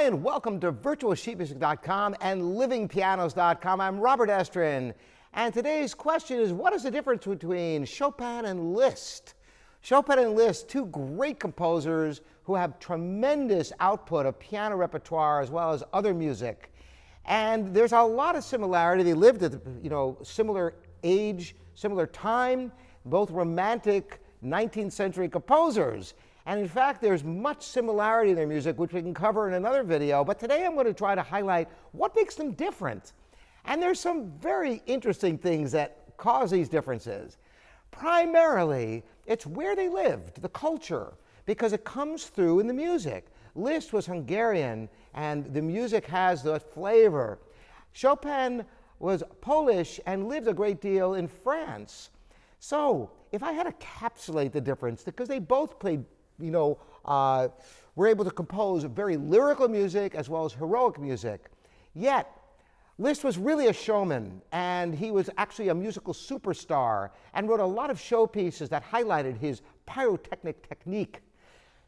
and welcome to virtualsheetmusic.com and livingpianos.com. I'm Robert Estrin, and today's question is, what is the difference between Chopin and Liszt? Chopin and Liszt, two great composers who have tremendous output of piano repertoire as well as other music. And there's a lot of similarity. They lived at similar age, similar time, both romantic 19th century composers. And in fact, there's much similarity in their music, which we can cover in another video. But today I'm going to try to highlight what makes them different. And there's some very interesting things that cause these differences. Primarily, it's where they lived, the culture, because it comes through in the music. Liszt was Hungarian, and the music has the flavor. Chopin was Polish and lived a great deal in France. So if I had to encapsulate the difference, because they both played were able to compose very lyrical music as well as heroic music. Yet, Liszt was really a showman, and he was actually a musical superstar and wrote a lot of showpieces that highlighted his pyrotechnic technique.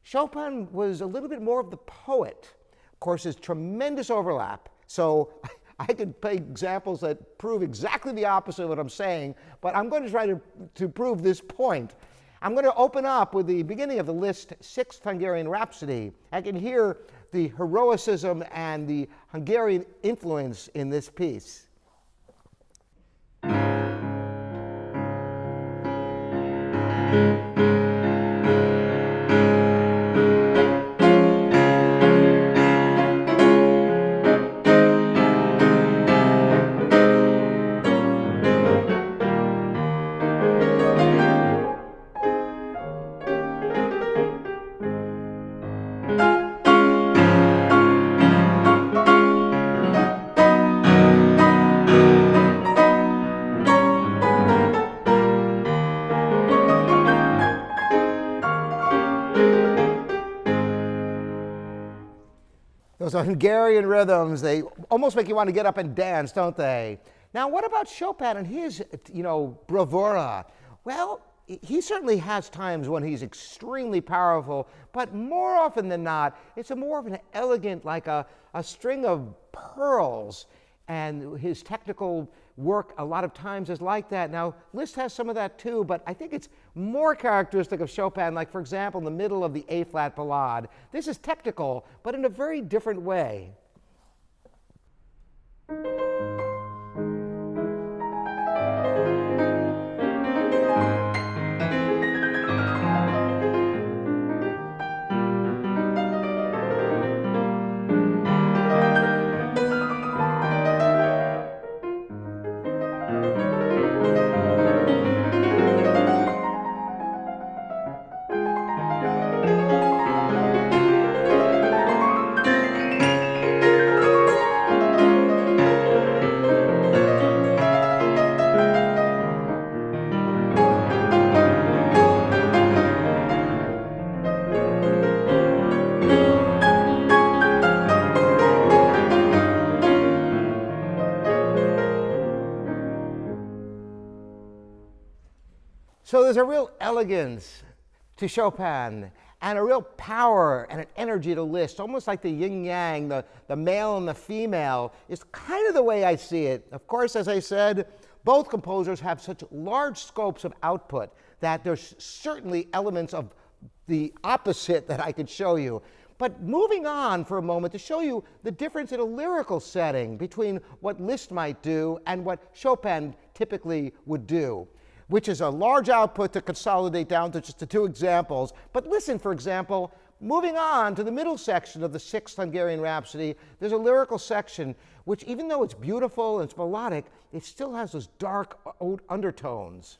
Chopin was a little bit more of the poet. Of course, there's tremendous overlap. So I could play examples that prove exactly the opposite of what I'm saying, but I'm going to try to prove this point. I'm going to open up with the beginning of the Liszt Sixth Hungarian Rhapsody. I can hear the heroicism and the Hungarian influence in this piece. Those Hungarian rhythms, they almost make you want to get up and dance, don't they? Now, what about Chopin and his, bravura? Well, he certainly has times when he's extremely powerful, but more often than not, it's more of an elegant, like a string of pearls. And his technical work a lot of times is like that. Now, Liszt has some of that too, but I think it's more characteristic of Chopin, like, for example, in the middle of the A-flat ballade. This is technical, but in a very different way. So there's a real elegance to Chopin and a real power and an energy to Liszt, almost like the yin-yang, the male and the female, is kind of the way I see it. Of course, as I said, both composers have such large scopes of output that there's certainly elements of the opposite that I could show you. But moving on for a moment to show you the difference in a lyrical setting between what Liszt might do and what Chopin typically would do, which is a large output to consolidate down to just the two examples. But listen, for example, moving on to the middle section of the Sixth Hungarian Rhapsody, there's a lyrical section which, even though it's beautiful and it's melodic, it still has those dark undertones.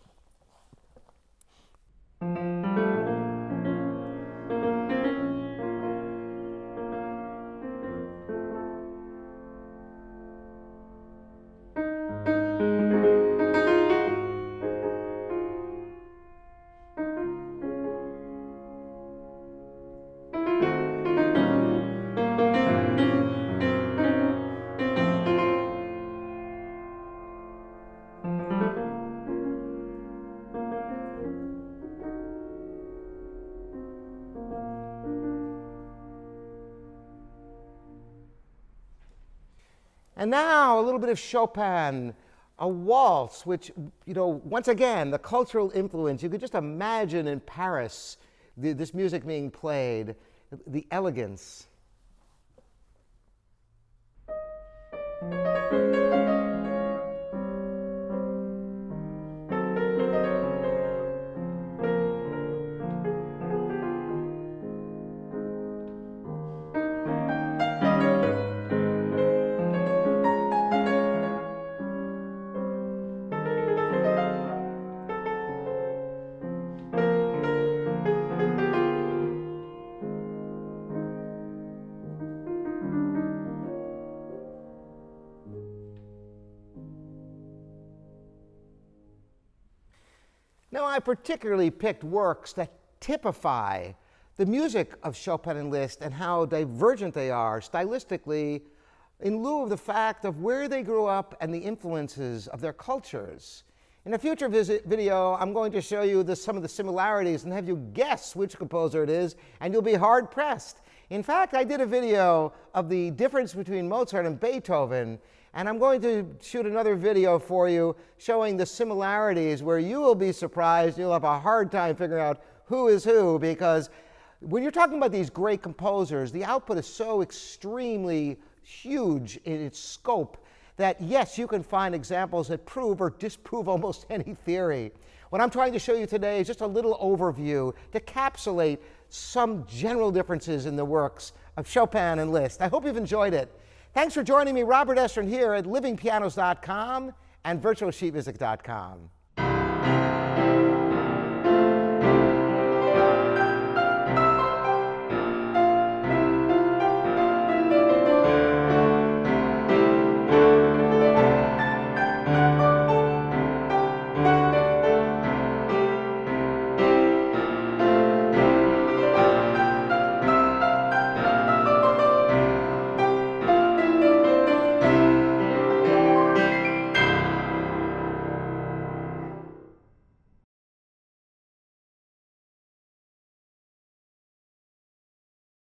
And now a little bit of Chopin, a waltz, which, once again, the cultural influence. You could just imagine in Paris this music being played, the elegance. Now, I particularly picked works that typify the music of Chopin and Liszt and how divergent they are stylistically in lieu of the fact of where they grew up and the influences of their cultures. In a future video, I'm going to show you some of the similarities and have you guess which composer it is, and you'll be hard-pressed. In fact, I did a video of the difference between Mozart and Beethoven, and I'm going to shoot another video for you showing the similarities where you will be surprised. You'll have a hard time figuring out who is who, because when you're talking about these great composers, the output is so extremely huge in its scope that, yes, you can find examples that prove or disprove almost any theory. What I'm trying to show you today is just a little overview to encapsulate some general differences in the works of Chopin and Liszt. I hope you've enjoyed it. Thanks for joining me, Robert Estrin, here at livingpianos.com and virtualsheetmusic.com.